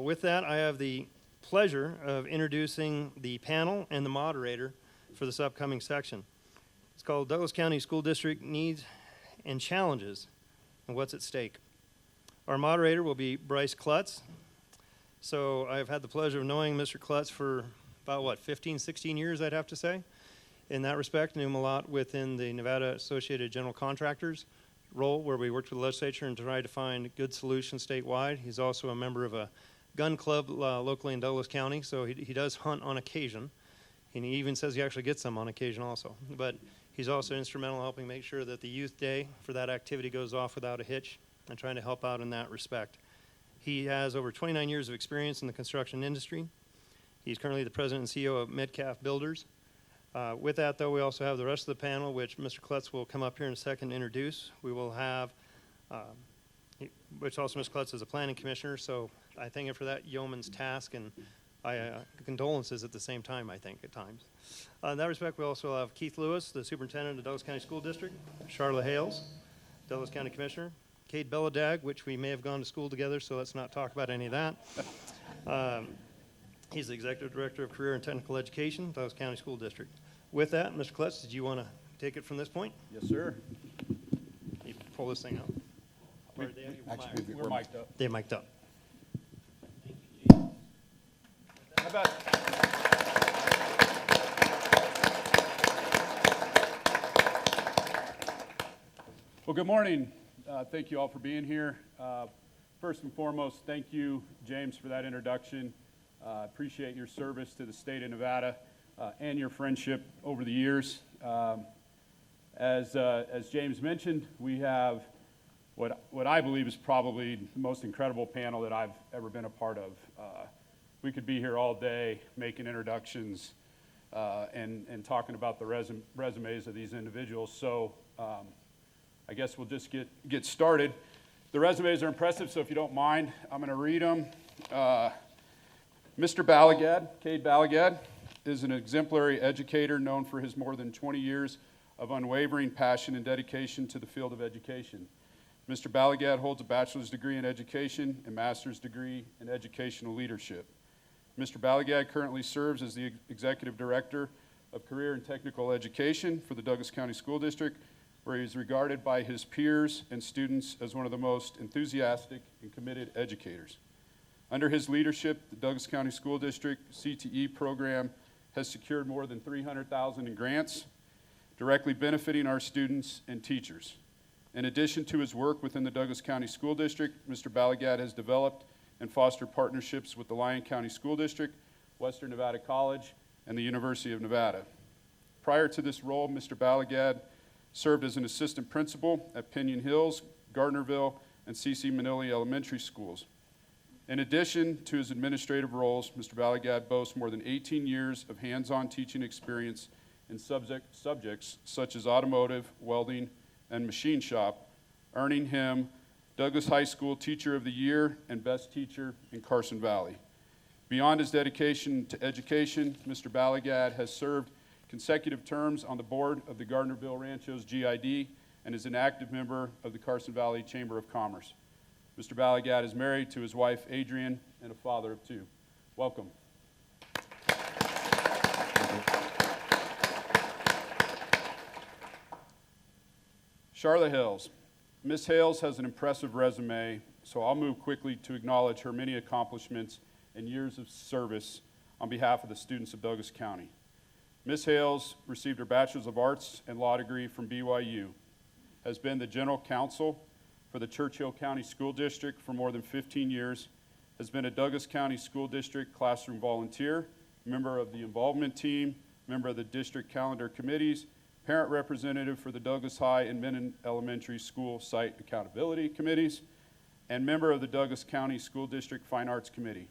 With that, I have the pleasure of introducing the panel and the moderator for this upcoming section. It's called Douglas County School District Needs and Challenges and What's at Stake. Our moderator will be Bryce Clutts. So I've had the pleasure of knowing Mr. Clutts for about, 15, 16 years, I'd have to say. In that respect, knew him a lot within the Nevada Associated General Contractors role, where we worked with the legislature and tried to find good solutions statewide. He's also a member of a gun club locally in Douglas County, so he does hunt on occasion. And he even says he actually gets some on occasion also. But he's also instrumental in helping make sure that the youth day for that activity goes off without a hitch and trying to help out in that respect. He has over 29 years of experience in the construction industry. He's currently the president and CEO of Metcalf Builders. With that, though, we also have the rest of the panel, which Mr. Clutts will come up here in a second to introduce. We will have, which also Mr. Clutts is a planning commissioner, so I thank him for that yeoman's task, and condolences at the same time, I think, at times. In that respect, we also have Keith Lewis, the superintendent of Douglas County School District, Sharla Hales, Douglas County Commissioner, Cade, which we may have gone to school together, so let's not talk about any of that. He's the Executive Director of Career and Technical Education, Douglas County School District. With that, Mr. Clutts, did you want to take it from this point? Yes, sir. You pull this thing out. We're mic'd up. They're mic'd up. How about? Well, good morning. Thank you all for being here. First and foremost, thank you, James, for that introduction. Appreciate your service to the state of Nevada and your friendship over the years. As James mentioned, we have what I believe is probably the most incredible panel that I've ever been a part of. We could be here all day making introductions and talking about the resumes of these individuals. So I guess we'll just get started. The resumes are impressive, so if you don't mind, I'm going to read them. Mr. Baligad, Cade Baligad, is an exemplary educator known for his more than 20 years of unwavering passion and dedication to the field of education. Mr. Baligad holds a bachelor's degree in education and master's degree in educational leadership. Mr. Baligad currently serves as the Executive Director of Career and Technical Education for the Douglas County School District, where he is regarded by his peers and students as one of the most enthusiastic and committed educators. Under his leadership, the Douglas County School District CTE program has secured more than $300,000 in grants, directly benefiting our students and teachers. In addition to his work within the Douglas County School District, Mr. Baligad has developed and fostered partnerships with the Lyon County School District, Western Nevada College, and the University of Nevada. Prior to this role, Mr. Baligad served as an assistant principal at Pinion Hills, Gardnerville, and C.C. Manili Elementary Schools. In addition to his administrative roles, Mr. Baligad boasts more than 18 years of hands-on teaching experience in subjects such as automotive, welding, and machine shop, earning him Douglas High School Teacher of the Year and Best Teacher in Carson Valley. Beyond his dedication to education, Mr. Baligad has served consecutive terms on the board of the Gardnerville Ranchos GID and is an active member of the Carson Valley Chamber of Commerce. Mr. Baligad is married to his wife, Adrienne, and a father of two. Welcome. Sharla Hales. Ms. Hales has an impressive resume, so I'll move quickly to acknowledge her many accomplishments and years of service on behalf of the students of Douglas County. Ms. Hales received her Bachelor's of Arts and Law degree from BYU, has been the General Counsel for the Churchill County School District for more than 15 years, has been a Douglas County School District classroom volunteer, member of the involvement team, member of the district calendar committees, parent representative for the Douglas High and Menon Elementary School Site Accountability Committees, and member of the Douglas County School District Fine Arts Committee.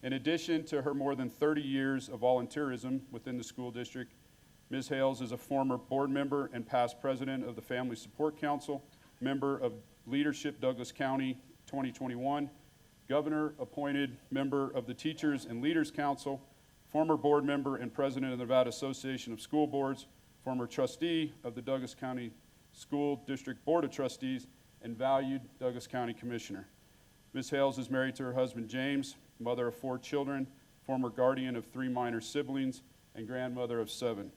In addition to her more than 30 years of volunteerism within the school district, Ms. Hales is a former board member and past president of the Family Support Council, member of Leadership Douglas County 2021, governor appointed member of the Teachers and Leaders Council, former board member and president of the Nevada Association of School Boards, former trustee of the Douglas County School District Board of Trustees, and valued Douglas County Commissioner. Ms. Hales is married to her husband, James, mother of 4 children, former guardian of 3 minor siblings, and grandmother of 7.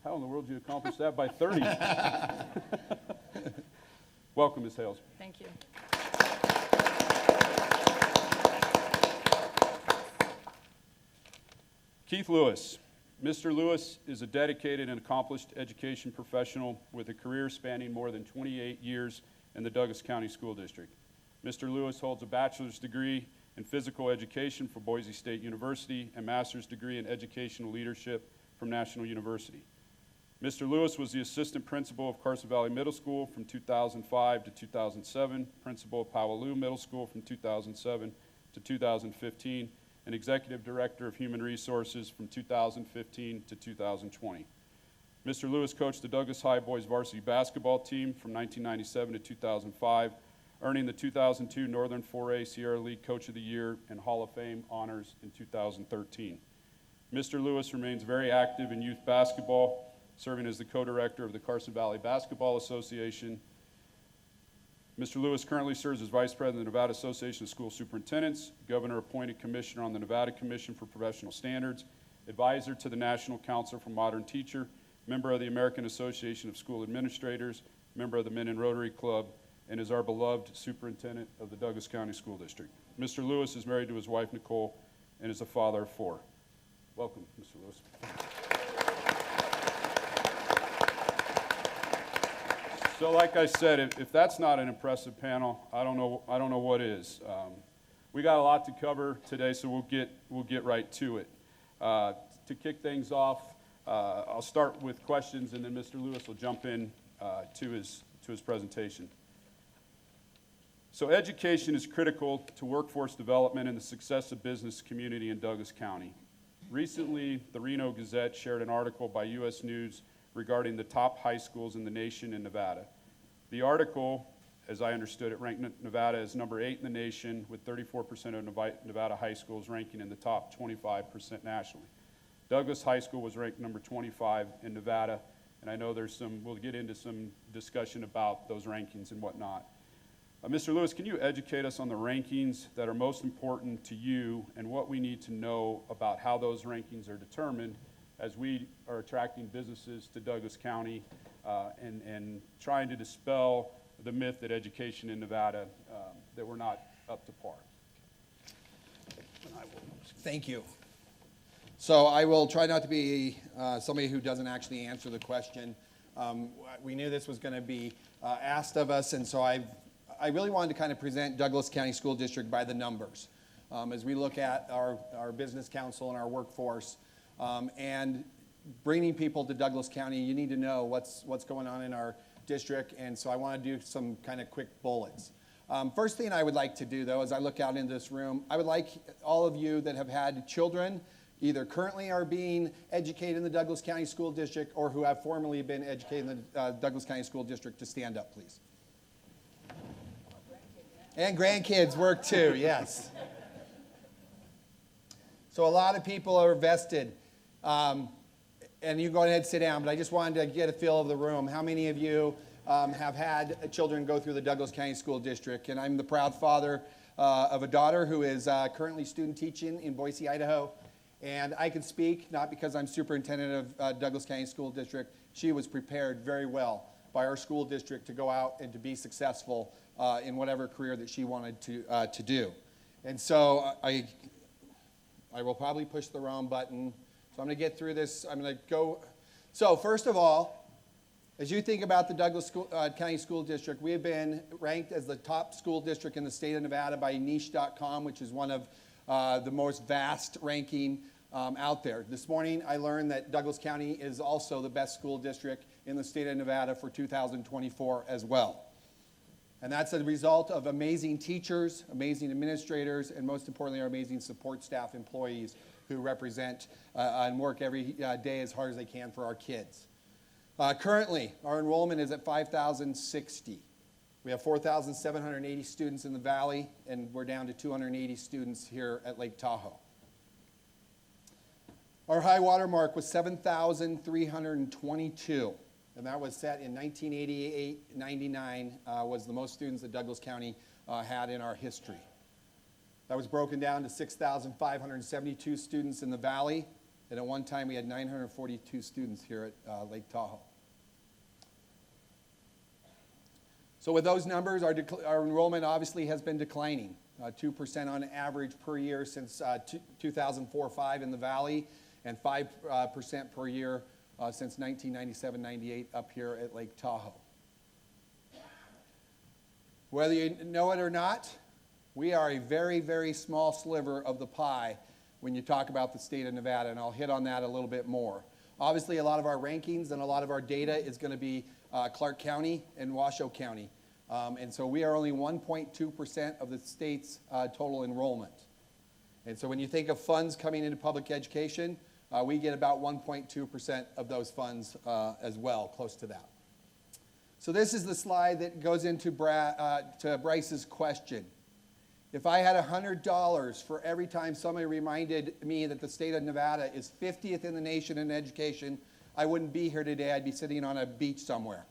How in the world did you accomplish that by 30? Welcome, Ms. Hales. Thank you. Keith Lewis. Mr. Lewis is a dedicated and accomplished education professional with a career spanning more than 28 years in the Douglas County School District. Mr. Lewis holds a bachelor's degree in physical education from Boise State University and master's degree in educational leadership from National University. Mr. Lewis was the assistant principal of Carson Valley Middle School from 2005 to 2007, principal of Powaloo Middle School from 2007 to 2015, and executive director of human resources from 2015 to 2020. Mr. Lewis coached the Douglas High boys varsity basketball team from 1997 to 2005, earning the 2002 Northern 4A Sierra League Coach of the Year and Hall of Fame honors in 2013. Mr. Lewis remains very active in youth basketball, serving as the co-director of the Carson Valley Basketball Association. Mr. Lewis currently serves as Vice President of the Nevada Association of School Superintendents, Governor-appointed Commissioner on the Nevada Commission for Professional Standards, Advisor to the National Council for Modern Teacher, member of the American Association of School Administrators, member of the Men in Rotary Club, and is our beloved Superintendent of the Douglas County School District. Mr. Lewis is married to his wife, Nicole, and is a father of 4. Welcome, Mr. Lewis. So like I said, if that's not an impressive panel, I don't know what is. We got a lot to cover today, so we'll get right to it. To kick things off, I'll start with questions, and then Mr. Lewis will jump in to his presentation. So education is critical to workforce development and the success of business community in Douglas County. Recently, the Reno Gazette shared an article by U.S. News regarding the top high schools in the nation in Nevada. The article, as I understood it, ranked Nevada as number 8 in the nation, with 34% of Nevada high schools ranking in the top 25% nationally. Douglas High School was ranked number 25 in Nevada, and I know we'll get into some discussion about those rankings and whatnot. Mr. Lewis, can you educate us on the rankings that are most important to you and what we need to know about how those rankings are determined as we are attracting businesses to Douglas County and trying to dispel the myth that education in Nevada, that we're not up to par? Thank you. So I will try not to be somebody who doesn't actually answer the question. We knew this was going to be asked of us, and so I really wanted to kind of present Douglas County School District by the numbers. As we look at our business council and our workforce, and bringing people to Douglas County, you need to know what's going on in our district, and so I want to do some kind of quick bullets. First thing I would like to do, though, as I look out into this room, I would like all of you that have had children, either currently are being educated in the Douglas County School District or who have formerly been educated in the Douglas County School District, to stand up, please. And grandkids work too, yes. So a lot of people are vested. And you go ahead and sit down, but I just wanted to get a feel of the room. How many of you have had children go through the Douglas County School District? And I'm the proud father of a daughter who is currently student teaching in Boise, Idaho. And I can speak, not because I'm superintendent of Douglas County School District. She was prepared very well by our school district to go out and to be successful in whatever career that she wanted to do. And so I will probably push the wrong button. So I'm going to get through this. I'm going to go. So first of all, as you think about the Douglas County School District, we have been ranked as the top school district in the state of Nevada by niche.com, which is one of the most vast ranking out there. This morning, I learned that Douglas County is also the best school district in the state of Nevada for 2024 as well. And that's a result of amazing teachers, amazing administrators, and most importantly, our amazing support staff employees who represent and work every day as hard as they can for our kids. Currently, our enrollment is at 5,060. We have 4,780 students in the valley, and we're down to 280 students here at Lake Tahoe. Our high water mark was 7,322, and that was set in 1988-99, was the most students that Douglas County had in our history. That was broken down to 6,572 students in the Valley, and at one time we had 942 students here at Lake Tahoe. So with those numbers, our enrollment obviously has been declining, 2% on average per year since 2004-05 in the Valley, and 5% per year since 1997-98 up here at Lake Tahoe. Whether you know it or not, we are a very, very small sliver of the pie when you talk about the state of Nevada, and I'll hit on that a little bit more. Obviously, a lot of our rankings and a lot of our data is going to be Clark County and Washoe County. And so we are only 1.2% of the state's total enrollment. And so when you think of funds coming into public education, we get about 1.2% of those funds as well, close to that. So this is the slide that goes into to Bryce's question. If I had $100 for every time somebody reminded me that the state of Nevada is 50th in the nation in education, I wouldn't be here today. I'd be sitting on a beach somewhere.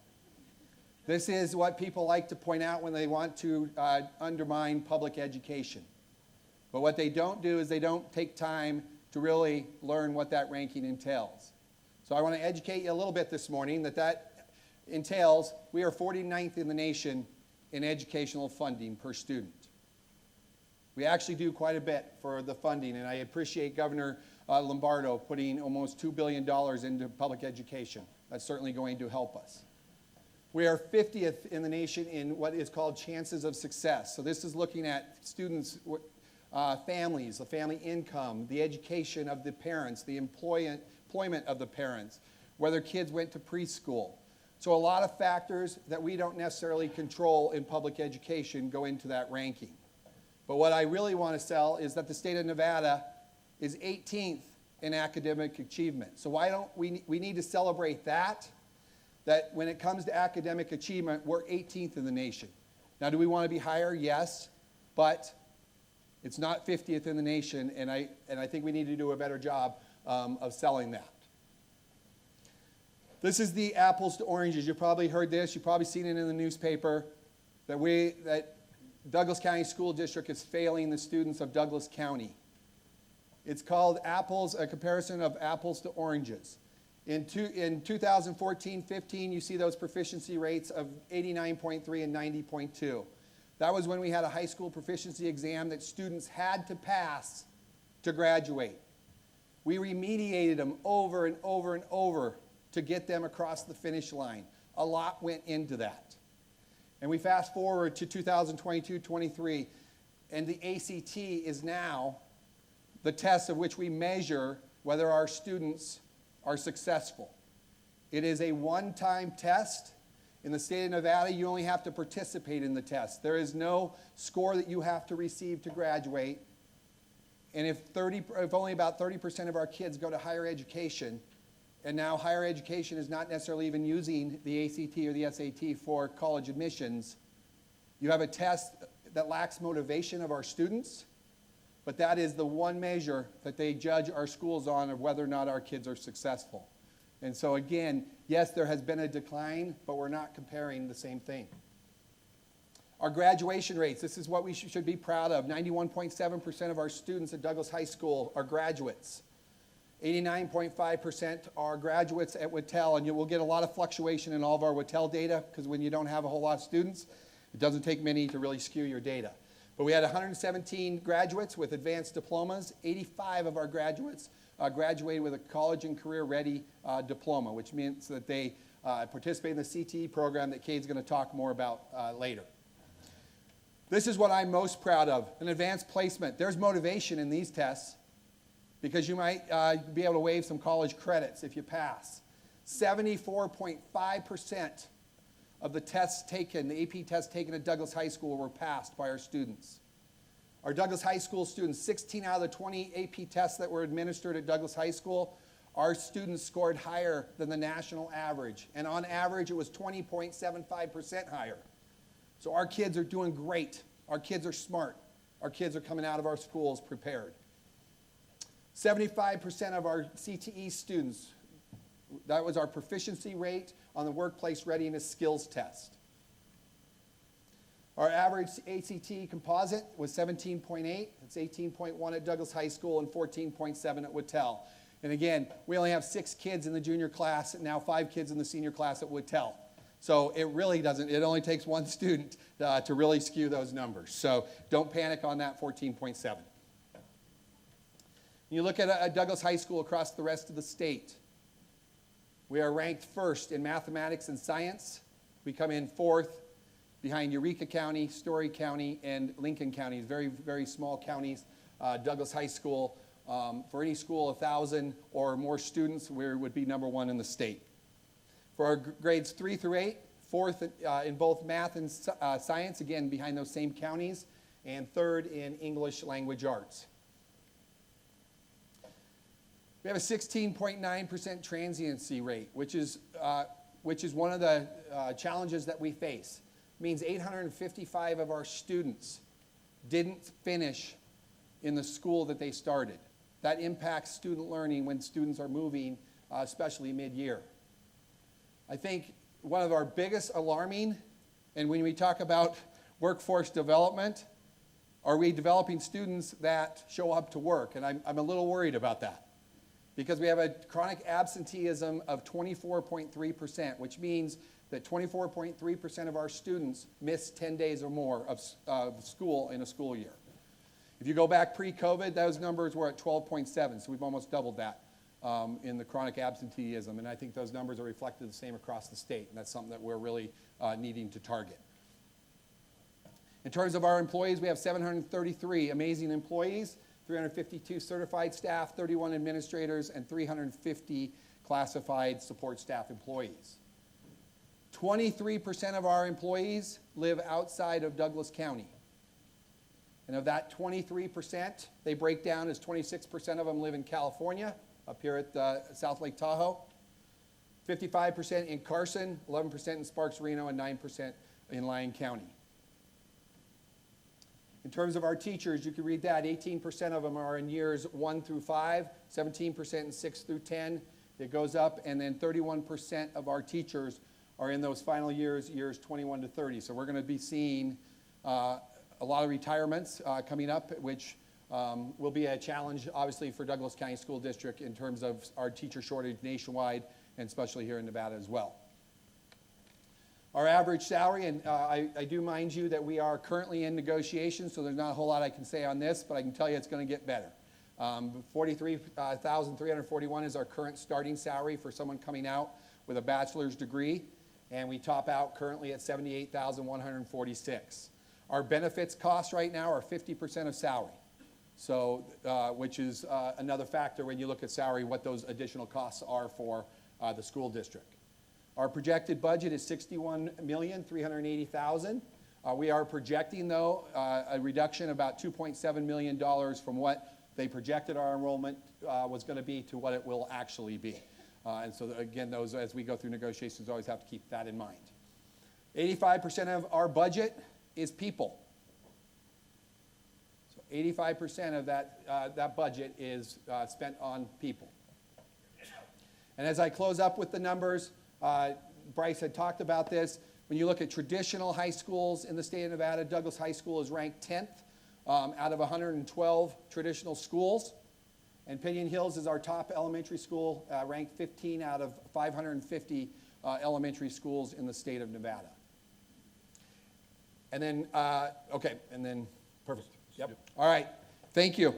This is what people like to point out when they want to undermine public education. But what they don't do is they don't take time to really learn what that ranking entails. So I want to educate you a little bit this morning that entails we are 49th in the nation in educational funding per student. We actually do quite a bit for the funding, and I appreciate Governor Lombardo putting almost $2 billion into public education. That's certainly going to help us. We are 50th in the nation in what is called chances of success. So this is looking at students, families, the family income, the education of the parents, the employment of the parents, whether kids went to preschool. So a lot of factors that we don't necessarily control in public education go into that ranking. But what I really want to sell is that the state of Nevada is 18th in academic achievement. So why don't we need to celebrate that when it comes to academic achievement, we're 18th in the nation. Now, do we want to be higher? Yes, but it's not 50th in the nation, and I think we need to do a better job of selling that. This is the apples to oranges. You've probably heard this. You've probably seen it in the newspaper that Douglas County School District is failing the students of Douglas County. It's called a comparison of apples to oranges. In 2014-15, you see those proficiency rates of 89.3 and 90.2. That was when we had a high school proficiency exam that students had to pass to graduate. We remediated them over and over and over to get them across the finish line. A lot went into that. And we fast forward to 2022-23, and the ACT is now the test of which we measure whether our students are successful. It is a one-time test. In the state of Nevada, you only have to participate in the test. There is no score that you have to receive to graduate. And if only about 30% of our kids go to higher education, and now higher education is not necessarily even using the ACT or the SAT for college admissions, you have a test that lacks motivation of our students, but that is the one measure that they judge our schools on of whether or not our kids are successful. And so again, yes, there has been a decline, but we're not comparing the same thing. Our graduation rates, this is what we should be proud of. 91.7% of our students at Douglas High School are graduates. 89.5% are graduates at Whittel, and you will get a lot of fluctuation in all of our Whittel data, because when you don't have a whole lot of students, it doesn't take many to really skew your data. But we had 117 graduates with advanced diplomas. 85 of our graduates graduated with a college and career-ready diploma, which means that they participate in the CTE program that Cade's going to talk more about later. This is what I'm most proud of, an advanced placement. There's motivation in these tests because you might be able to waive some college credits if you pass. 74.5% of the tests taken, the AP tests taken at Douglas High School were passed by our students. Our Douglas High School students, 16 out of the 20 AP tests that were administered at Douglas High School, our students scored higher than the national average. And on average, it was 20.75% higher. So our kids are doing great. Our kids are smart. Our kids are coming out of our schools prepared. 75% of our CTE students, that was our proficiency rate on the workplace readiness skills test. Our average ACT composite was 17.8. That's 18.1 at Douglas High School and 14.7 at Whitell. And again, we only have 6 kids in the junior class and now 5 kids in the senior class at Whitell. So it really doesn't, it only takes 1 student to really skew those numbers. So don't panic on that 14.7. You look at Douglas High School across the rest of the state. We are ranked first in mathematics and science. We come in 4th behind Eureka County, Story County, and Lincoln County. Very, very small counties. Douglas High School, for any school 1,000 or more students, we would be number 1 in the state. For our grades 3 through 8, 4th in both math and science, again behind those same counties, and 3rd in English language arts. We have a 16.9% transiency rate, which is one of the challenges that we face. It means 855 of our students didn't finish in the school that they started. That impacts student learning when students are moving, especially mid-year. I think one of our biggest alarming, and when we talk about workforce development, are we developing students that show up to work? And I'm a little worried about that. Because we have a chronic absenteeism of 24.3%, which means that 24.3% of our students miss 10 days or more of school in a school year. If you go back pre-COVID, those numbers were at 12.7, so we've almost doubled that in the chronic absenteeism, and I think those numbers are reflected the same across the state, and that's something that we're really needing to target. In terms of our employees, we have 733 amazing employees, 352 certified staff, 31 administrators, and 350 classified support staff employees. 23% of our employees live outside of Douglas County. And of that 23%, they break down as 26% of them live in California, up here at South Lake Tahoe, 55% in Carson, 11% in Sparks, Reno, and 9% in Lyon County. In terms of our teachers, you can read that. 18% of them are in years 1 through 5, 17% in 6 through 10. It goes up, and then 31% of our teachers are in those final years, years 21 to 30. So we're going to be seeing a lot of retirements coming up, which will be a challenge, obviously, for Douglas County School District in terms of our teacher shortage nationwide, and especially here in Nevada as well. Our average salary, and I do mind you that we are currently in negotiations, so there's not a whole lot I can say on this, but I can tell you it's going to get better. $43,341 is our current starting salary for someone coming out with a bachelor's degree, and we top out currently at $78,146. Our benefits costs right now are 50% of salary, so which is another factor when you look at salary, what those additional costs are for the school district. Our projected budget is $61,380,000. We are projecting, though, a reduction about $2.7 million from what they projected our enrollment was going to be to what it will actually be. And so, again, those, as we go through negotiations, always have to keep that in mind. 85% of our budget is people. So 85% of that budget is spent on people. And as I close up with the numbers, Bryce had talked about this. When you look at traditional high schools in the state of Nevada, Douglas High School is ranked 10th out of 112 traditional schools. And Pinion Hills is our top elementary school, ranked 15 out of 550 elementary schools in the state of Nevada. And then, perfect. Yep. All right. Thank you.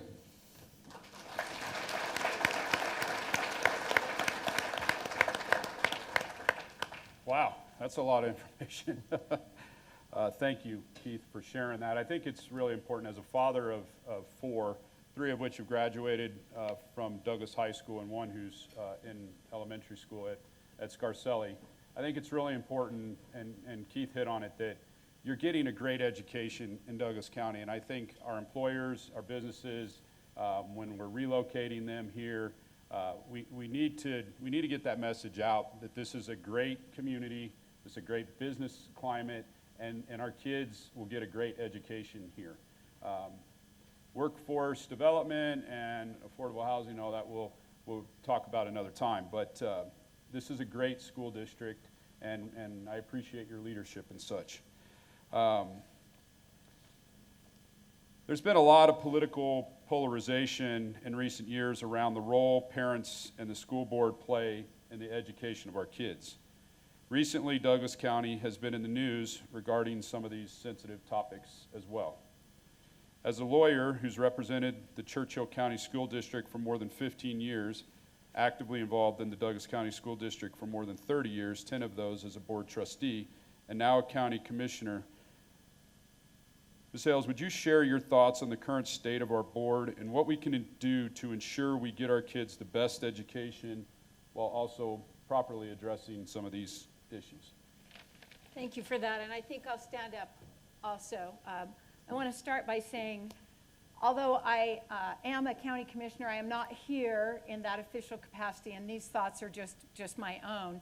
Wow, that's a lot of information. Thank you, Keith, for sharing that. I think it's really important as a father of 4, 3 of which have graduated from Douglas High School and 1 who's in elementary school at Scarcelli. I think it's really important, and Keith hit on it, that you're getting a great education in Douglas County. And I think our employers, our businesses, when we're relocating them here, we need to get that message out that this is a great community, this is a great business climate, and our kids will get a great education here. Workforce development and affordable housing, all that we'll talk about another time. But this is a great school district, and I appreciate your leadership and such. There's been a lot of political polarization in recent years around the role parents and the school board play in the education of our kids. Recently, Douglas County has been in the news regarding some of these sensitive topics as well. As a lawyer who's represented the Churchill County School District for more than 15 years, actively involved in the Douglas County School District for more than 30 years, 10 of those as a board trustee, and now a county commissioner, Ms. Hales, would you share your thoughts on the current state of our board and what we can do to ensure we get our kids the best education while also properly addressing some of these issues? Thank you for that, and I think I'll stand up also. I want to start by saying, although I am a county commissioner, I am not here in that official capacity, and these thoughts are just my own,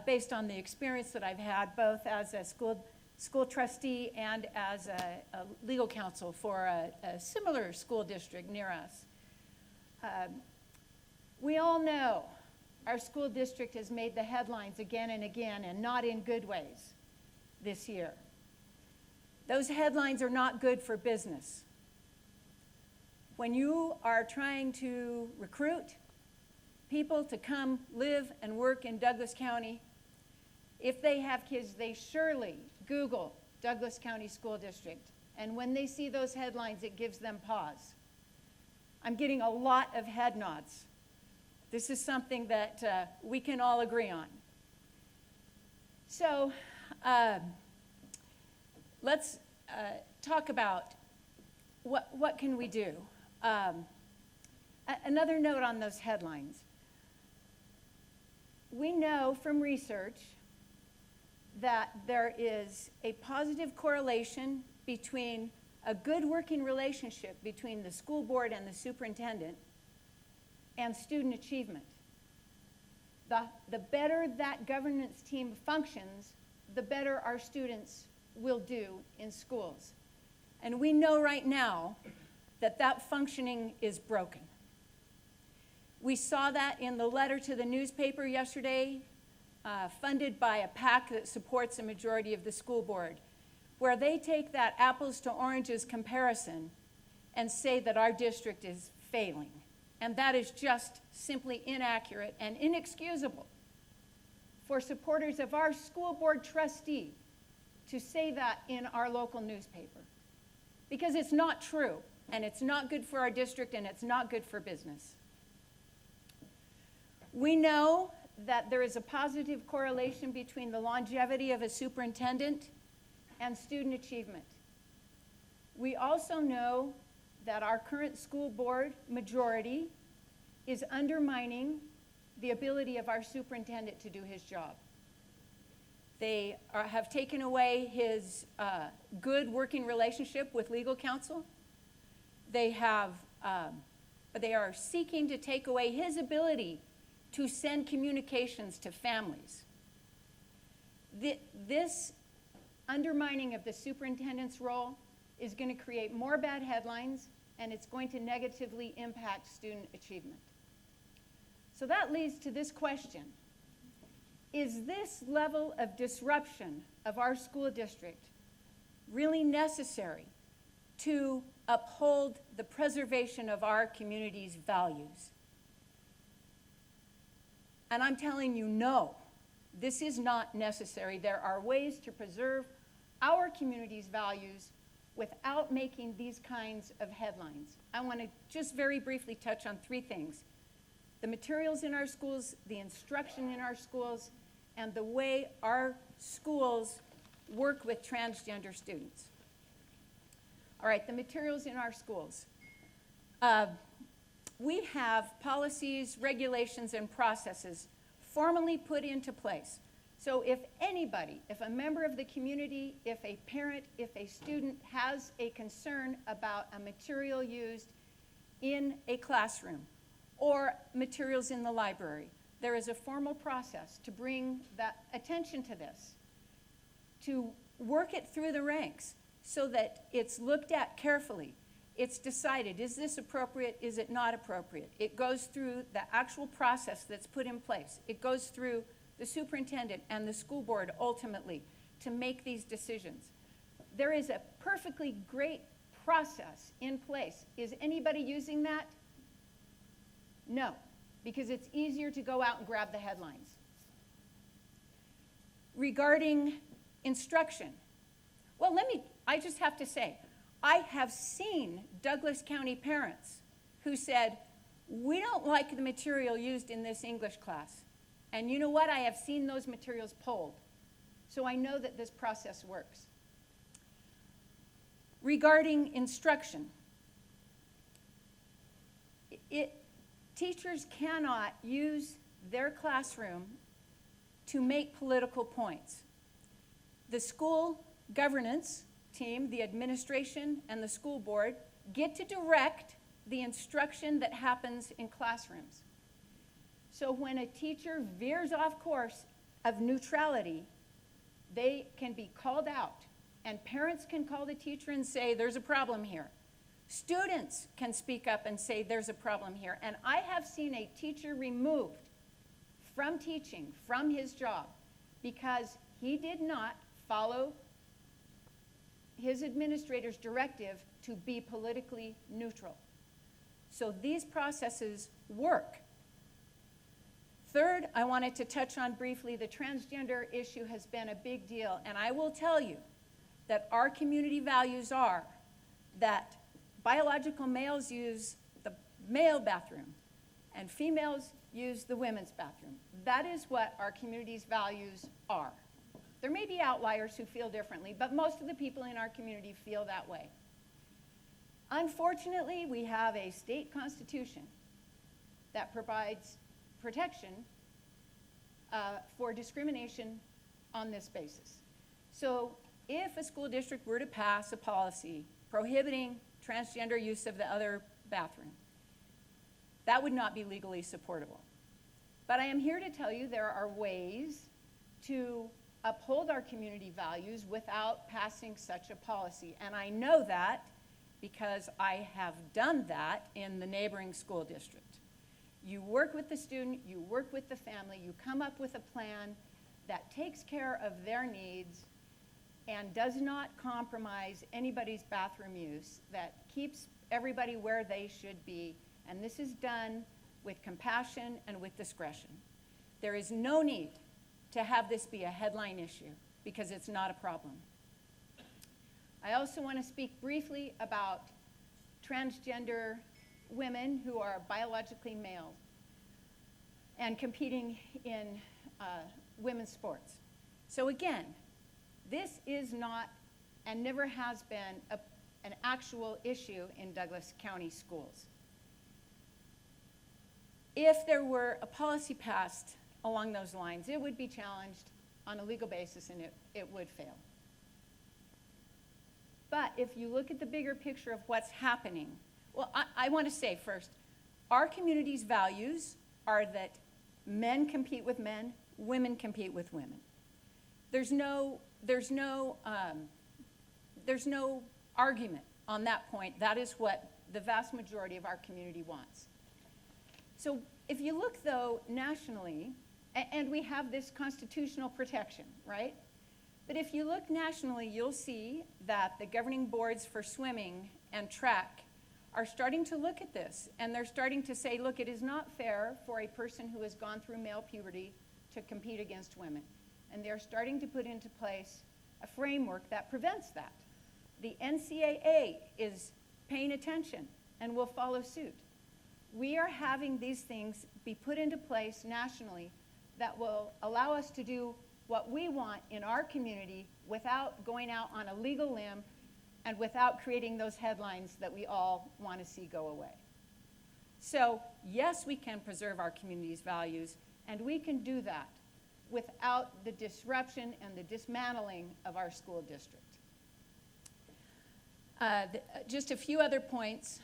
based on the experience that I've had both as a school trustee and as a legal counsel for a similar school district near us. We all know our school district has made the headlines again and again, and not in good ways this year. Those headlines are not good for business. When you are trying to recruit people to come live and work in Douglas County, if they have kids, they surely Google Douglas County School District. And when they see those headlines, it gives them pause. I'm getting a lot of head nods. This is something that we can all agree on. So let's talk about what can we do. Another note on those headlines. We know from research that there is a positive correlation between a good working relationship between the school board and the superintendent and student achievement. The better that governance team functions, the better our students will do in schools. And we know right now that functioning is broken. We saw that in the letter to the newspaper yesterday, funded by a PAC that supports a majority of the school board, where they take that apples to oranges comparison and say that our district is failing. And that is just simply inaccurate and inexcusable for supporters of our school board trustee to say that in our local newspaper. Because it's not true, and it's not good for our district, and it's not good for business. We know that there is a positive correlation between the longevity of a superintendent and student achievement. We also know that our current school board majority is undermining the ability of our superintendent to do his job. They have taken away his good working relationship with legal counsel. They are seeking to take away his ability to send communications to families. This undermining of the superintendent's role is going to create more bad headlines, and it's going to negatively impact student achievement. So that leads to this question. Is this level of disruption of our school district really necessary to uphold the preservation of our community's values? And I'm telling you, no, this is not necessary. There are ways to preserve our community's values without making these kinds of headlines. I want to just very briefly touch on three things: the materials in our schools, the instruction in our schools, and the way our schools work with transgender students. All right, the materials in our schools. We have policies, regulations, and processes formally put into place. So if anybody, if a member of the community, if a parent, if a student has a concern about a material used in a classroom or materials in the library, there is a formal process to bring that attention to this, to work it through the ranks so that it's looked at carefully. It's decided, is this appropriate, is it not appropriate? It goes through the actual process that's put in place. It goes through the superintendent and the school board ultimately to make these decisions. There is a perfectly great process in place. Is anybody using that? No, because it's easier to go out and grab the headlines. Regarding instruction, well, I just have to say, I have seen Douglas County parents who said, we don't like the material used in this English class. And you know what? I have seen those materials pulled. So I know that this process works. Regarding instruction, teachers cannot use their classroom to make political points. The school governance team, the administration, and the school board get to direct the instruction that happens in classrooms. So when a teacher veers off course of neutrality, they can be called out, and parents can call the teacher and say, there's a problem here. Students can speak up and say, there's a problem here. And I have seen a teacher removed from teaching, from his job, because he did not follow his administrator's directive to be politically neutral. So these processes work. Third, I wanted to touch on briefly the transgender issue has been a big deal, and I will tell you that our community values are that biological males use the male bathroom and females use the women's bathroom. That is what our community's values are. There may be outliers who feel differently, but most of the people in our community feel that way. Unfortunately, we have a state constitution that provides protection for discrimination on this basis. So if a school district were to pass a policy prohibiting transgender use of the other bathroom, that would not be legally supportable. But I am here to tell you there are ways to uphold our community values without passing such a policy. And I know that because I have done that in the neighboring school district. You work with the student, you work with the family, you come up with a plan that takes care of their needs and does not compromise anybody's bathroom use, that keeps everybody where they should be. And this is done with compassion and with discretion. There is no need to have this be a headline issue because it's not a problem. I also want to speak briefly about transgender women who are biologically male and competing in women's sports. So again, this is not and never has been an actual issue in Douglas County schools. If there were a policy passed along those lines, it would be challenged on a legal basis and it would fail. But if you look at the bigger picture of what's happening, well, I want to say first, our community's values are that men compete with men, women compete with women. There's no argument on that point. That is what the vast majority of our community wants. So if you look, though, nationally, and we have this constitutional protection, right? But if you look nationally, you'll see that the governing boards for swimming and track are starting to look at this, and they're starting to say, look, it is not fair for a person who has gone through male puberty to compete against women. And they're starting to put into place a framework that prevents that. The NCAA is paying attention and will follow suit. We are having these things be put into place nationally that will allow us to do what we want in our community without going out on a legal limb and without creating those headlines that we all want to see go away. So, yes, we can preserve our community's values, and we can do that without the disruption and the dismantling of our school district. Just a few other points.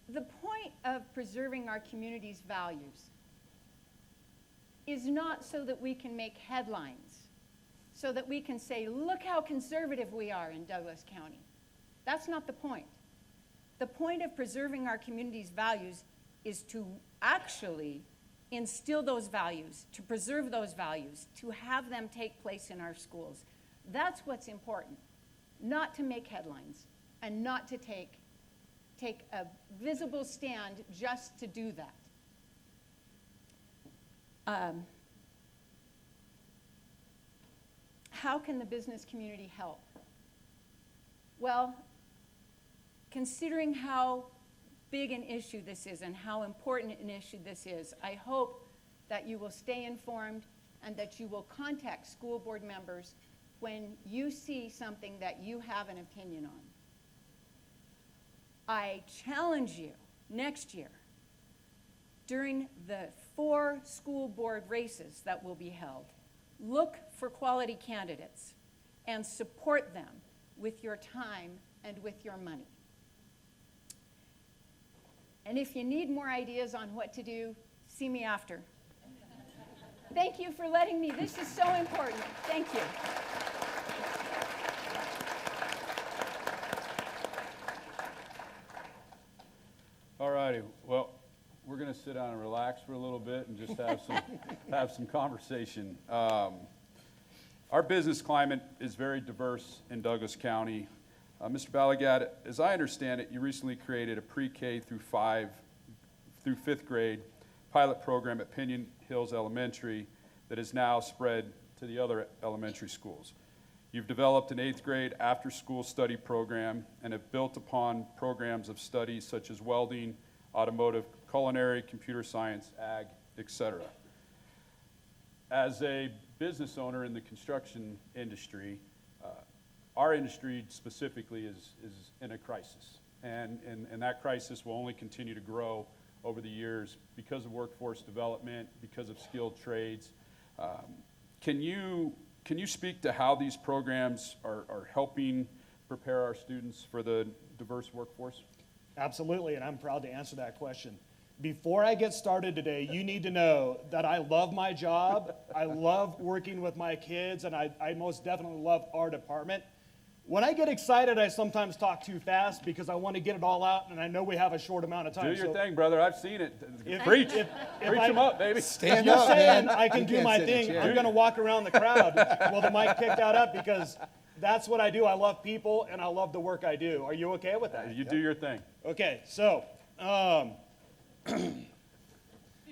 The point of preserving our community's values is not so that we can make headlines, so that we can say, look how conservative we are in Douglas County. That's not the point. The point of preserving our community's values is to actually instill those values, to preserve those values, to have them take place in our schools. That's what's important, not to make headlines and not to take a visible stand just to do that. How can the business community help? Well, considering how big an issue this is and how important an issue this is, I hope that you will stay informed and that you will contact school board members when you see something that you have an opinion on. I challenge you next year, during the 4 school board races that will be held, look for quality candidates and support them with your time and with your money. And if you need more ideas on what to do, see me after. Thank you for letting me. This is so important. Thank you. All righty. Well, we're going to sit down and relax for a little bit and just have some conversation. Our business climate is very diverse in Douglas County. Mr. Baligad, as I understand it, you recently created a pre-K through 5th grade pilot program at Pinion Hills Elementary that is now spread to the other elementary schools. You've developed an 8th grade after-school study program and have built upon programs of study such as welding, automotive, culinary, computer science, ag, etc. As a business owner in the construction industry, our industry specifically is in a crisis, and that crisis will only continue to grow over the years because of workforce development, because of skilled trades. Can you speak to how these programs are helping prepare our students for the diverse workforce? Absolutely, and I'm proud to answer that question. Before I get started today, you need to know that I love my job, I love working with my kids, and I most definitely love our department. When I get excited, I sometimes talk too fast because I want to get it all out, and I know we have a short amount of time. Do your thing, brother. I've seen it. If- Preach. if Preach I- them up, baby. Stand You're up, saying man. I can You do can't my sit in a thing. chair. I'm going to walk around the crowd. Well, the mic picked that up because that's what I do. I love people, and I love the work I do. Are you okay with that? You do your thing. Okay, so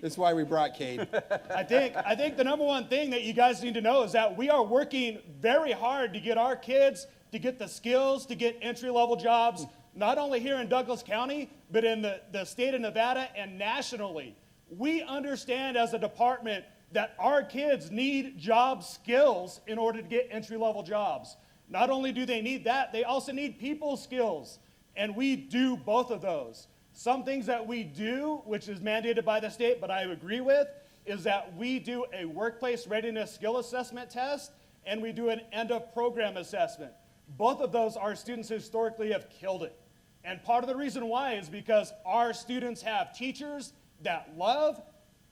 That's why we brought Cade. I think the number one thing that you guys need to know is that we are working very hard to get our kids to get the skills, to get entry-level jobs, not only here in Douglas County, but in the state of Nevada and nationally. We understand as a department that our kids need job skills in order to get entry-level jobs. Not only do they need that, they also need people skills, and we do both of those. Some things that we do, which is mandated by the state, but I agree with, is that we do a workplace readiness skill assessment test, and we do an end-of-program assessment. Both of those, our students historically have killed it. And part of the reason why is because our students have teachers that love,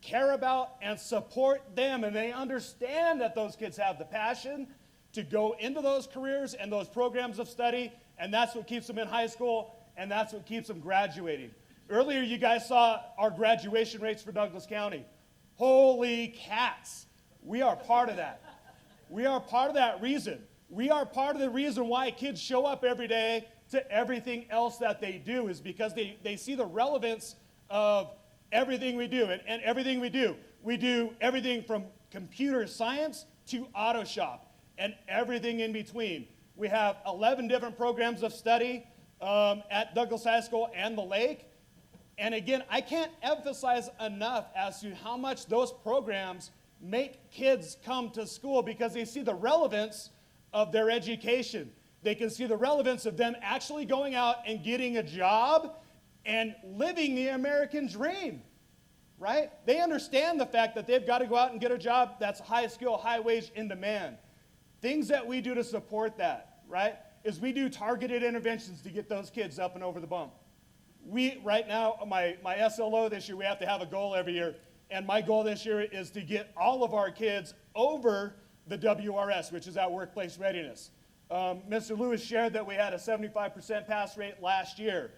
care about, and support them, and they understand that those kids have the passion to go into those careers and those programs of study, and that's what keeps them in high school, and that's what keeps them graduating. Earlier, you guys saw our graduation rates for Douglas County. Holy cats. We are part of that. We are part of that reason. We are part of the reason why kids show up every day to everything else that they do is because they see the relevance of everything we do. And everything we do everything from computer science to auto shop and everything in between. We have 11 different programs of study at Douglas High School and the Lake. And again, I can't emphasize enough as to how much those programs make kids come to school because they see the relevance of their education. They can see the relevance of them actually going out and getting a job and living the American dream, right? They understand the fact that they've got to go out and get a job that's high skill, high wage, in demand. Things that we do to support that, right, is we do targeted interventions to get those kids up and over the bump. Right now, my SLO this year, we have to have a goal every year, and my goal this year is to get all of our kids over the WRS, which is that workplace readiness. Mr. Lewis shared that we had a 75% pass rate last year.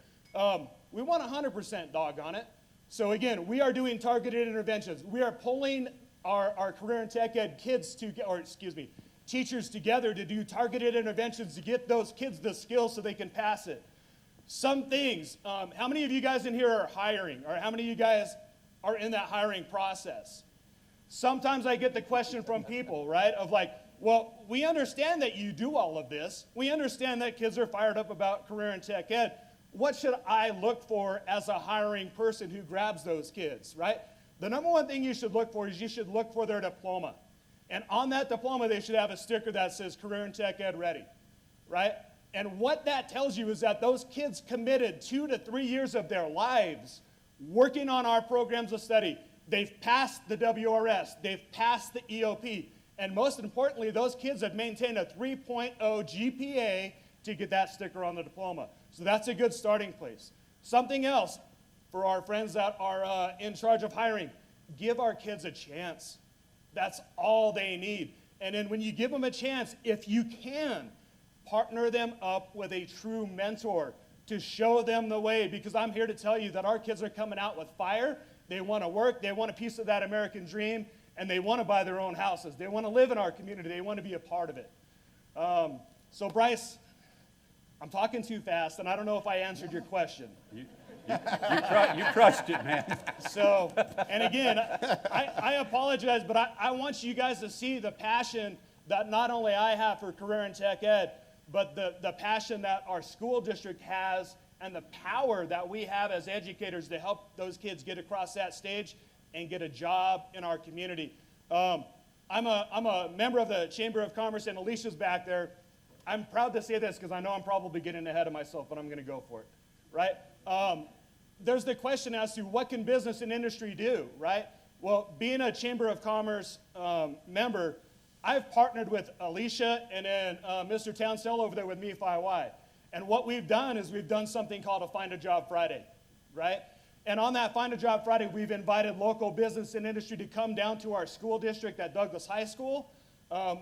We want 100%, doggone it. So again, we are doing targeted interventions. We are pulling our career and tech ed teachers together to do targeted interventions to get those kids the skills so they can pass it. Some things, how many of you guys in here are hiring, or how many of you guys are in that hiring process? Sometimes I get the question from people, right, of like, well, we understand that you do all of this. We understand that kids are fired up about career and tech ed. What should I look for as a hiring person who grabs those kids, right? The number one thing you should look for is you should look for their diploma. And on that diploma, they should have a sticker that says career and tech ed ready, right? And what that tells you is that those kids committed 2 to 3 years of their lives working on our programs of study. They've passed the WRS, they've passed the EOP, and most importantly, those kids have maintained a 3.0 GPA to get that sticker on the diploma. So that's a good starting place. Something else for our friends that are in charge of hiring, give our kids a chance. That's all they need. And then when you give them a chance, if you can, partner them up with a true mentor to show them the way, because I'm here to tell you that our kids are coming out with fire. They want to work, they want a piece of that American dream, and they want to buy their own houses. They want to live in our community. They want to be a part of it. So Bryce, I'm talking too fast, and I don't know if I answered your question. You crushed it, man. So, and again, I apologize, but I want you guys to see the passion that not only I have for career and tech ed, but the passion that our school district has and the power that we have as educators to help those kids get across that stage and get a job in our community. I'm a member of the Chamber of Commerce, and Alicia's back there. I'm proud to say this because I know I'm probably getting ahead of myself, but I'm going to go for it, right? There's the question as to what can business and industry do, right? Well, being a Chamber of Commerce member, I've partnered with Alicia and then Mr. Townsell over there with Me5Y. And what we've done is we've done something called a Find a Job Friday, right? And on that Find a Job Friday, we've invited local business and industry to come down to our school district at Douglas High School.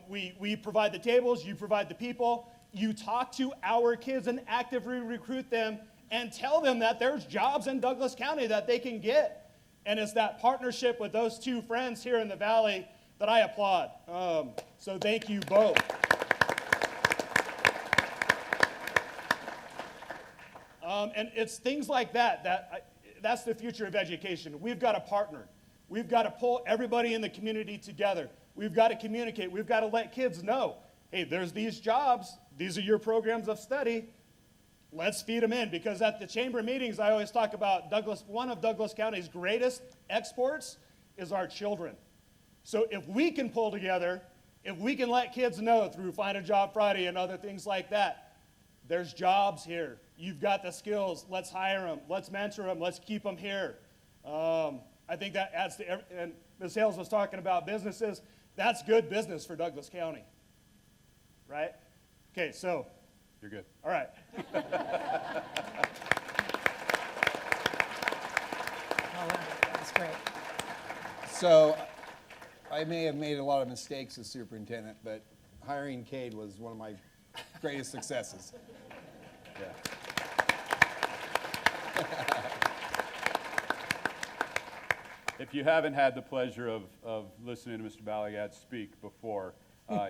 We provide the tables, you provide the people, you talk to our kids and actively recruit them and tell them that there's jobs in Douglas County that they can get. And it's that partnership with those two friends here in the Valley that I applaud. So thank you both. And it's things like that's the future of education. We've got to partner. We've got to pull everybody in the community together. We've got to communicate. We've got to let kids know, hey, there's these jobs. These are your programs of study. Let's feed them in. Because at the chamber meetings, I always talk about one of Douglas County's greatest exports is our children. So if we can pull together, if we can let kids know through Find a Job Friday and other things like that, there's jobs here. You've got the skills. Let's hire them. Let's mentor them. Let's keep them here. I think that adds to, and Ms. Hales was talking about businesses. That's good business for Douglas County, right? Okay, so. You're good. All right. That's great. So I may have made a lot of mistakes as superintendent, but hiring Cade was one of my greatest successes. Yeah. If you haven't had the pleasure of listening to Mr. Baligad speak before,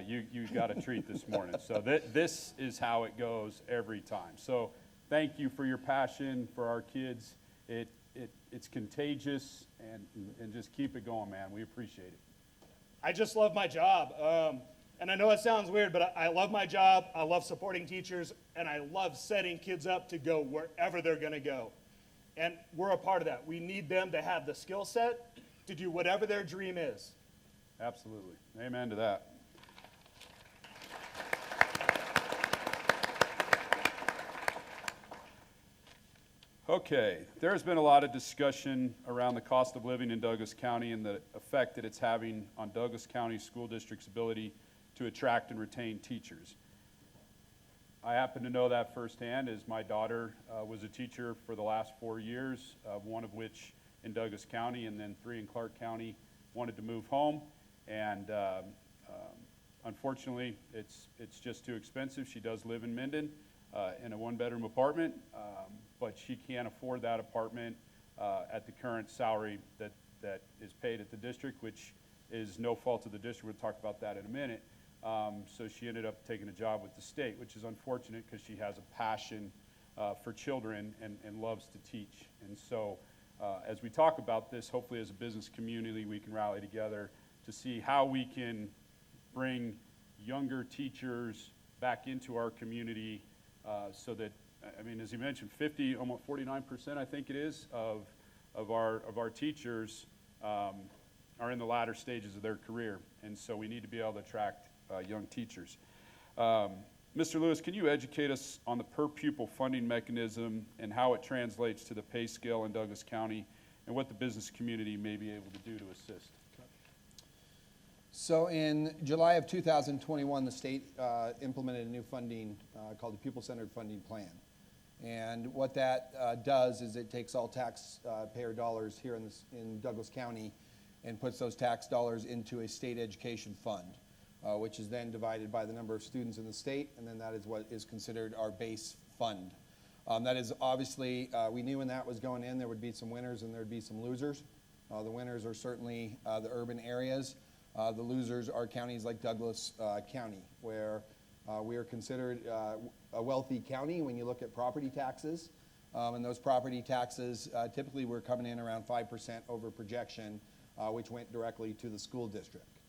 you got a treat this morning. So this is how it goes every time. So thank you for your passion for our kids. It's contagious, and just keep it going, man. We appreciate it. I just love my job. And I know it sounds weird, but I love my job. I love supporting teachers, and I love setting kids up to go wherever they're going to go. And we're a part of that. We need them to have the skill set to do whatever their dream is. Absolutely. Amen to that. Okay, there's been a lot of discussion around the cost of living in Douglas County and the effect that it's having on Douglas County School District's ability to attract and retain teachers. I happen to know that firsthand, as my daughter was a teacher for the last 4 years, one of which in Douglas County and then 3 in Clark County, wanted to move home. And unfortunately, it's just too expensive. She does live in Minden in a 1-bedroom apartment, but she can't afford that apartment at the current salary that is paid at the district, which is no fault of the district. We'll talk about that in a minute. So she ended up taking a job with the state, which is unfortunate because she has a passion for children and loves to teach. And so as we talk about this, hopefully as a business community, we can rally together to see how we can bring younger teachers back into our community so that, I mean, as you mentioned, 50, almost 49%, I think it is, of our teachers are in the latter stages of their career. And so we need to be able to attract young teachers. Mr. Lewis, can you educate us on the per pupil funding mechanism and how it translates to the pay scale in Douglas County and what the business community may be able to do to assist? So in July of 2021, the state implemented a new funding called the Pupil-Centered Funding Plan. And what that does is it takes all taxpayer dollars here in Douglas County and puts those tax dollars into a state education fund, which is then divided by the number of students in the state, and then that is what is considered our base fund. That is obviously, we knew when that was going in, there would be some winners and there would be some losers. The winners are certainly the urban areas. The losers are counties like Douglas County, where we are considered a wealthy county when you look at property taxes. And those property taxes typically were coming in around 5% over projection, which went directly to the school district.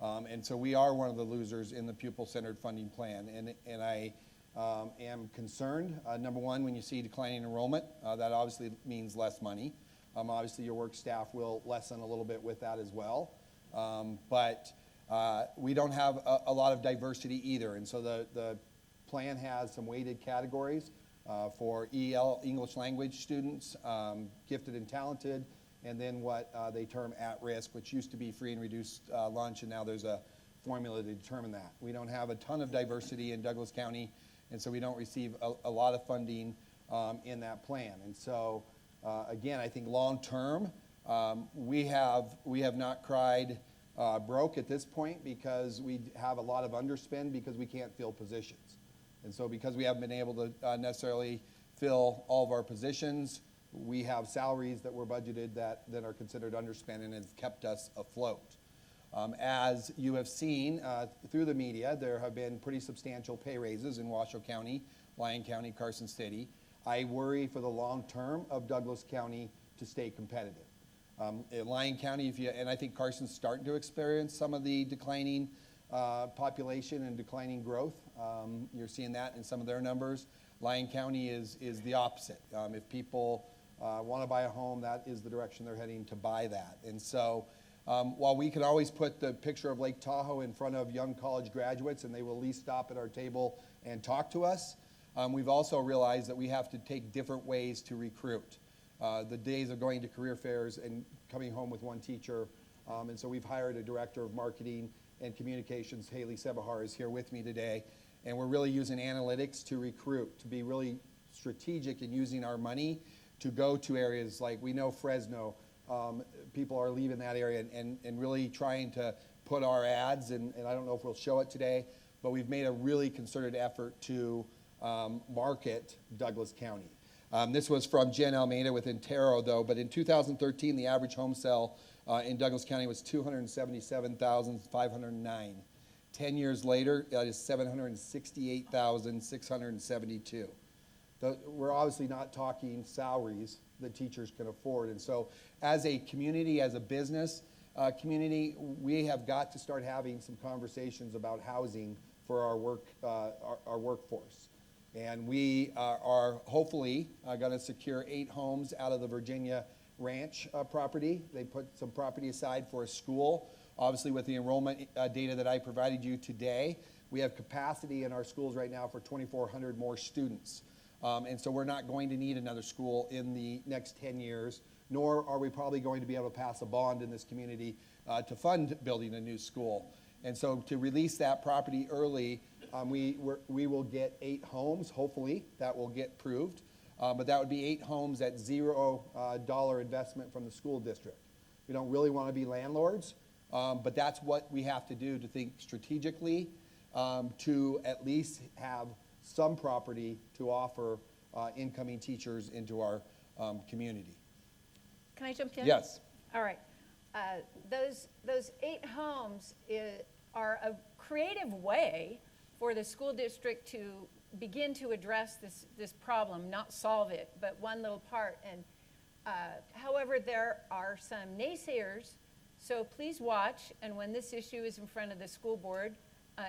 And so we are one of the losers in the pupil-centered funding plan. And I am concerned, number one, when you see declining enrollment, that obviously means less money. Obviously your work staff will lessen a little bit with that as well. But we don't have a lot of diversity either. And so the plan has some weighted categories for EL, English language students, gifted and talented, and then what they term at risk, which used to be free and reduced lunch, and now there's a formula to determine that. We don't have a ton of diversity in Douglas County, and so we don't receive a lot of funding in that plan. And so, again, I think long term, we have not cried broke at this point because we have a lot of underspend because we can't fill positions. And so because we haven't been able to necessarily fill all of our positions, we have salaries that were budgeted that are considered underspent and has kept us afloat. As you have seen through the media, there have been pretty substantial pay raises in Washoe County, Lyon County, Carson City. I worry for the long term of Douglas County to stay competitive. In Lyon County, and I think Carson's starting to experience some of the declining population and declining growth. You're seeing that in some of their numbers. Lyon County is the opposite. If people want to buy a home, that is the direction they're heading to buy that. And so while we can always put the picture of Lake Tahoe in front of young college graduates and they will at least stop at our table and talk to us, we've also realized that we have to take different ways to recruit. The days of going to career fairs and coming home with one teacher. And so we've hired a director of marketing and communications. Haley Sebahar is here with me today. And we're really using analytics to recruit, to be really strategic in using our money to go to areas like we know Fresno. People are leaving that area and really trying to put our ads, and I don't know if we'll show it today, but we've made a really concerted effort to market Douglas County. This was from Jen Almeida with Intero, though, but in 2013, the average home sale in Douglas County was $277,509. 10 years later, that is $768,672. We're obviously not talking salaries that teachers can afford. And so as a community, as a business community, we have got to start having some conversations about housing for our workforce. And we are hopefully going to secure 8 homes out of the Virginia Ranch property. They put some property aside for a school. Obviously, with the enrollment data that I provided you today, we have capacity in our schools right now for 2,400 more students. And so we're not going to need another school in the next 10 years, nor are we probably going to be able to pass a bond in this community to fund building a new school. And so to release that property early, we will get 8 homes, hopefully, that will get proved. But that would be 8 homes at $0 investment from the school district. We don't really want to be landlords, but that's what we have to do to think strategically to at least have some property to offer incoming teachers into our community. Can I jump in? Yes. All right. Those 8 homes are a creative way for the school district to begin to address this problem, not solve it, but one little part. And however, there are some naysayers, so please watch, and when this issue is in front of the school board,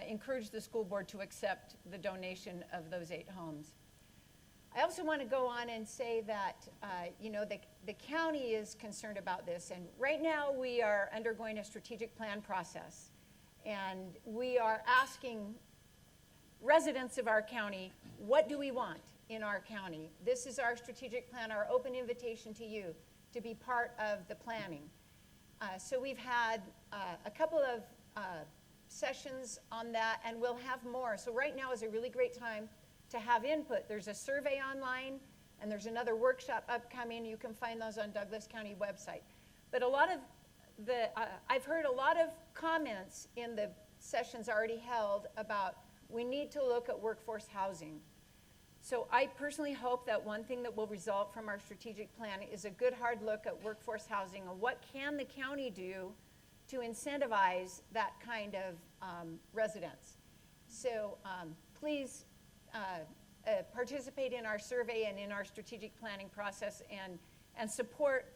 encourage the school board to accept the donation of those 8 homes. I also want to go on and say that, the county is concerned about this. And right now, we are undergoing a strategic plan process. And we are asking residents of our county, what do we want in our county? This is our strategic plan, our open invitation to you to be part of the planning. So we've had a couple of sessions on that, and we'll have more. So right now is a really great time to have input. There's a survey online, and there's another workshop upcoming. You can find those on Douglas County website. But I've heard a lot of comments in the sessions already held about we need to look at workforce housing. So I personally hope that one thing that will result from our strategic plan is a good hard look at workforce housing and what can the county do to incentivize that kind of residence. So please participate in our survey and in our strategic planning process and support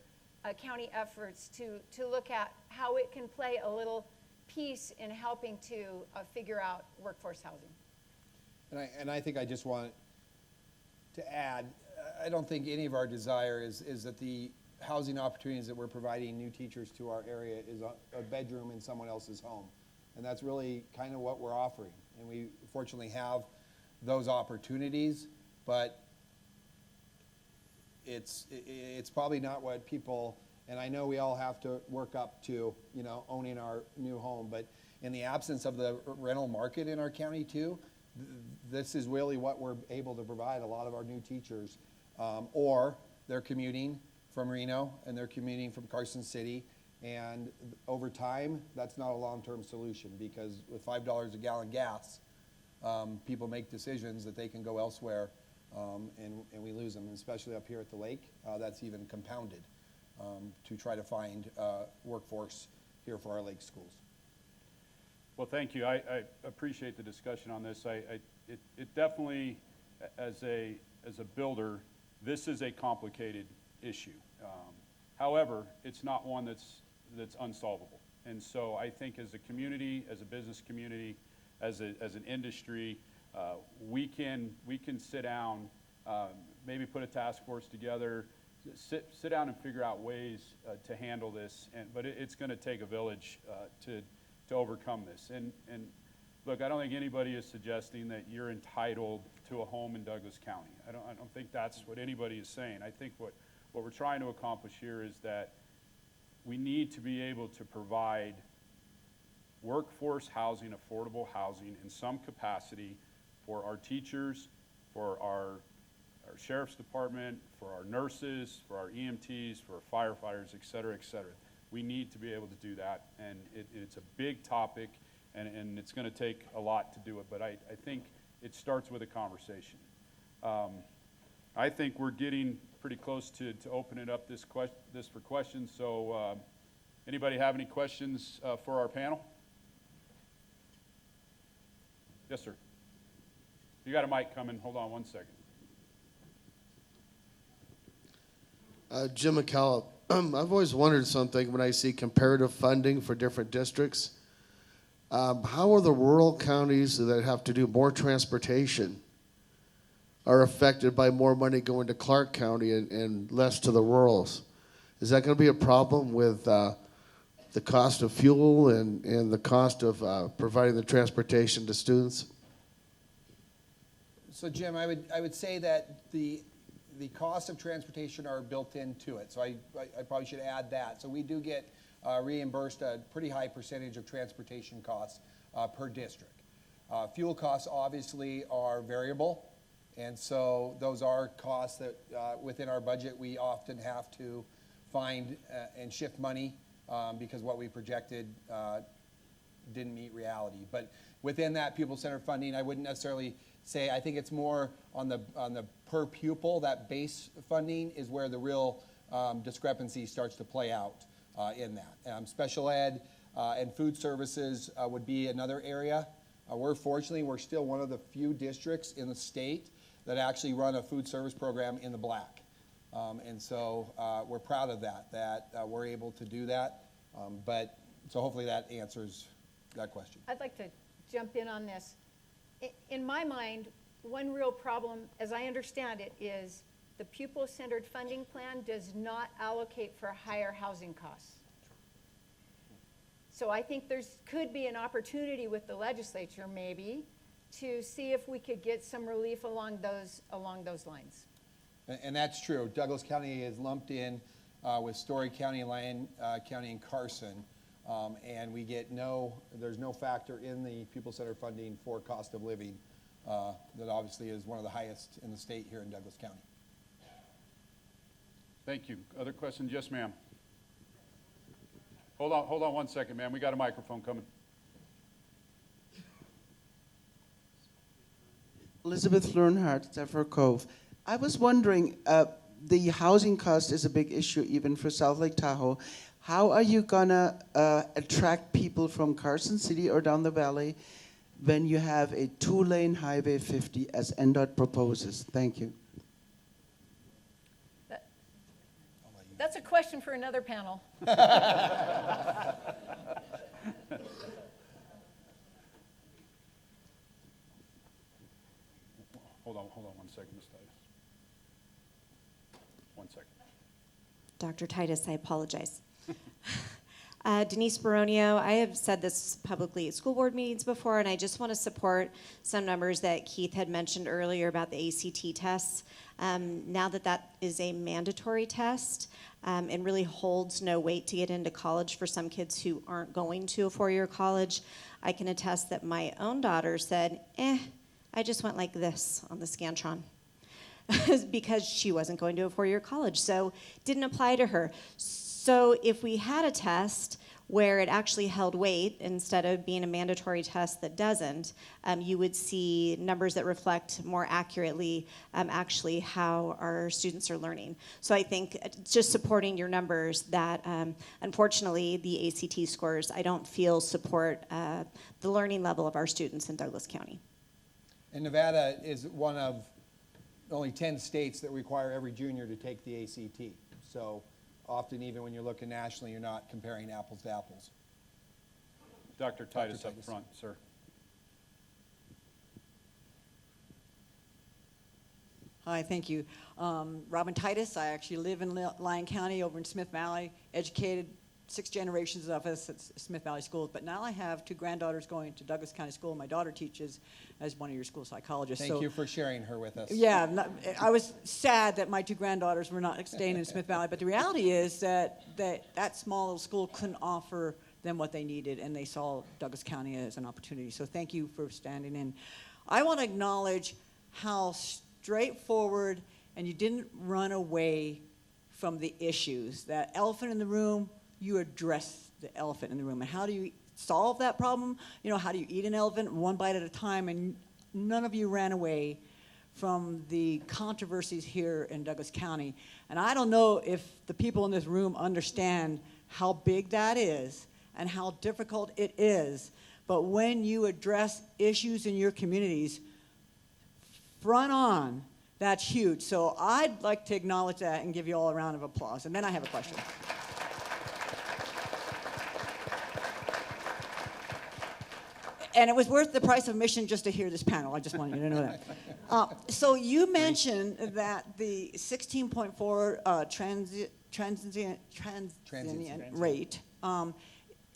county efforts to look at how it can play a little piece in helping to figure out workforce housing. And I think I just want to add, I don't think any of our desire is that the housing opportunities that we're providing new teachers to our area is a bedroom in someone else's home. And that's really kind of what we're offering. And we fortunately have those opportunities, but it's probably not what people, and I know we all have to work up to, owning our new home, but in the absence of the rental market in our county too, this is really what we're able to provide a lot of our new teachers, or they're commuting from Reno and they're commuting from Carson City, and over time, that's not a long-term solution because with $5 a gallon gas, people make decisions that they can go elsewhere, and we lose them, and especially up here at the lake. That's even compounded to try to find workforce here for our lake schools. Well, thank you. I appreciate the discussion on this. It definitely, as a builder, this is a complicated issue. However, it's not one that's unsolvable. And so I think as a community, as a business community, as an industry, we can sit down, maybe put a task force together, sit down and figure out ways to handle this. But it's going to take a village to overcome this. And look, I don't think anybody is suggesting that you're entitled to a home in Douglas County. I don't think that's what anybody is saying. I think what we're trying to accomplish here is that we need to be able to provide workforce housing, affordable housing in some capacity for our teachers, for our sheriff's department, for our nurses, for our EMTs, for our firefighters, et cetera, et cetera. We need to be able to do that, and it's a big topic, and it's going to take a lot to do it, but I think it starts with a conversation. I think we're getting pretty close to opening up this for questions, so anybody have any questions for our panel? Yes, sir. You got a mic coming. Hold on one second. Jim McCallum. I've always wondered something when I see comparative funding for different districts. How are the rural counties that have to do more transportation are affected by more money going to Clark County and less to the rurals? Is that going to be a problem with the cost of fuel and the cost of providing the transportation to students? So Jim, I would say that the cost of transportation are built into it. So I probably should add that. So we do get reimbursed a pretty high percentage of transportation costs per district. Fuel costs obviously are variable, and so those are costs that within our budget we often have to find and shift money because what we projected didn't meet reality. But within that pupil-centered funding, I wouldn't necessarily say, I think it's more on the per pupil. That base funding is where the real discrepancy starts to play out in that. Special ed and food services would be another area. We're still one of the few districts in the state that actually run a food service program in the black. And so we're proud of that we're able to do that. So hopefully that answers that question. I'd like to jump in on this. In my mind, one real problem, as I understand it, is the pupil-centered funding plan does not allocate for higher housing costs. So I think could be an opportunity with the legislature maybe to see if we could get some relief along those lines. And that's true. Douglas County is lumped in with Story County, Lyon County, and Carson. And there's no factor in the pupil-centered funding for cost of living that obviously is one of the highest in the state here in Douglas County. Thank you. Other questions? Yes, ma'am. Hold on 1 second, ma'am. We got a microphone coming. Elizabeth Learnhardt, Zephyr Cove. I was wondering, the housing cost is a big issue even for South Lake Tahoe. How are you gonna attract people from Carson City or down the valley when you have a 2-lane Highway 50 as NDOT proposes? Thank you. That's a question for another panel. Hold on 1 second, Ms. Titus. 1 second. Dr. Titus, I apologize. Denise Baronio, I have said this publicly at school board meetings before, and I just want to support some numbers that Keith had mentioned earlier about the ACT tests. Now that is a mandatory test and really holds no weight to get into college for some kids who aren't going to a four-year college, I can attest that my own daughter said, I just went like this on the Scantron because she wasn't going to a four-year college, so didn't apply to her. So if we had a test where it actually held weight instead of being a mandatory test that doesn't, you would see numbers that reflect more accurately actually how our students are learning. So I think just supporting your numbers that unfortunately the ACT scores I don't feel support the learning level of our students in Douglas County. And Nevada is one of only 10 states that require every junior to take the ACT. So often, even when you're looking nationally, you're not comparing apples to apples. Dr. Titus up front, sir. Hi, thank you. Robin Titus, I actually live in Lyon County over in Smith Valley, educated 6 generations of us at Smith Valley schools, but now I have 2 granddaughters going to Douglas County School. My daughter teaches as one of your school psychologists. Thank you for sharing her with us. Yeah, I was sad that my 2 granddaughters were not staying in Smith Valley, but the reality is that small little school couldn't offer them what they needed, and they saw Douglas County as an opportunity. So thank you for standing in. I want to acknowledge how straightforward, and you didn't run away from the issues. That elephant in the room, you address the elephant in the room. And how do you solve that problem? You know, how do you eat an elephant one bite at a time? And none of you ran away from the controversies here in Douglas County. And I don't know if the people in this room understand how big that is and how difficult it is. But when you address issues in your communities, front on, that's huge. So I'd like to acknowledge that and give you all a round of applause. And then I have a question. And it was worth the price of admission just to hear this panel. I just wanted you to know that. So you mentioned that the 16.4 transient rate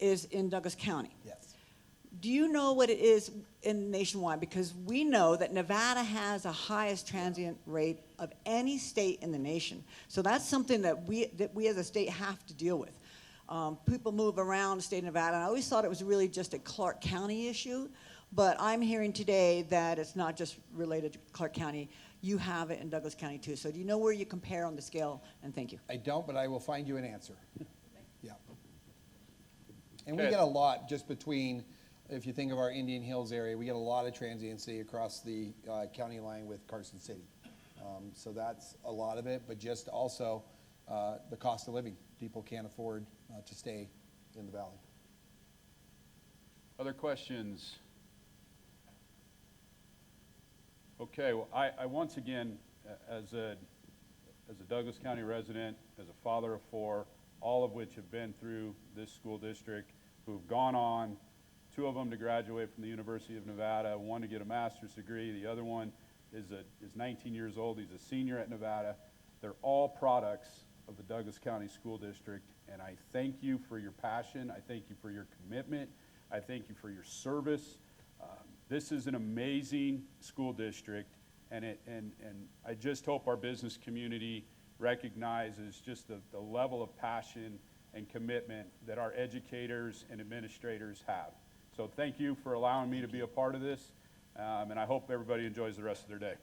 is in Douglas County. Yes. Do you know what it is in nationwide? Because we know that Nevada has the highest transient rate of any state in the nation. So that's something that we as a state have to deal with. People move around the state of Nevada, and I always thought it was really just a Clark County issue, but I'm hearing today that it's not just related to Clark County. You have it in Douglas County too. So do you know where you compare on the scale? And thank you. I don't, but I will find you an answer. Yeah. And Okay. we get a lot just between, if you think of our Indian Hills area, we get a lot of transiency across the county line with Carson City. So that's a lot of it, but just also the cost of living. People can't afford to stay in the valley. Other questions? Okay, well, I once again, as a Douglas County resident, as a father of 4, all of which have been through this school district, who've gone on, 2 of them to graduate from the University of Nevada, 1 to get a master's degree, the other one is 19 years old, he's a senior at Nevada. They're all products of the Douglas County School District, and I thank you for your passion, I thank you for your commitment, I thank you for your service. This is an amazing school district, and I just hope our business community recognizes just the level of passion and commitment that our educators and administrators have. So thank you for allowing me to be a part of this, and I hope everybody enjoys the rest of their day.